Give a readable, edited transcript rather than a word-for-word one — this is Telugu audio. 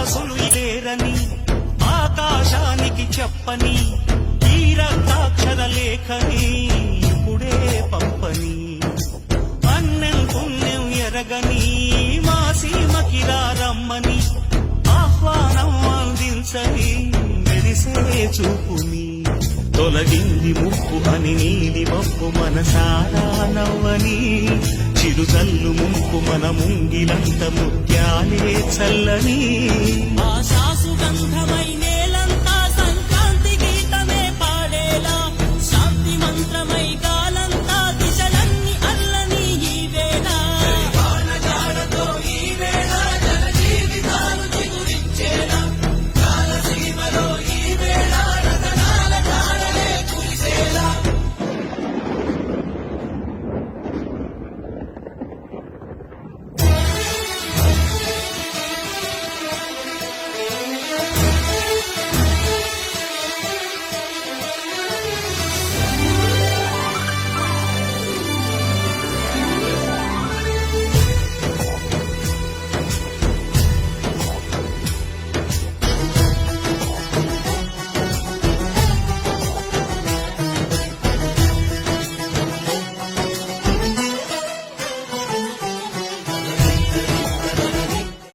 రాసులు లేరని ఆకాశానికి చెప్పని ఈ రక్తాక్షర లేఖని ఇప్పుడే పంపని అన్నం పుణ్యం ఎరగని మా సీమకి రమ్మని ఆహ్వానం అందించని మెరిసే చూపుని తొలగింది ముప్పు అని నీలి మప్పు మనసారా నవ్వని చిరుజల్లు ముంపు మన ముంగిలంత ముత్యాలే చల్లని ఆశాసు గంధమైన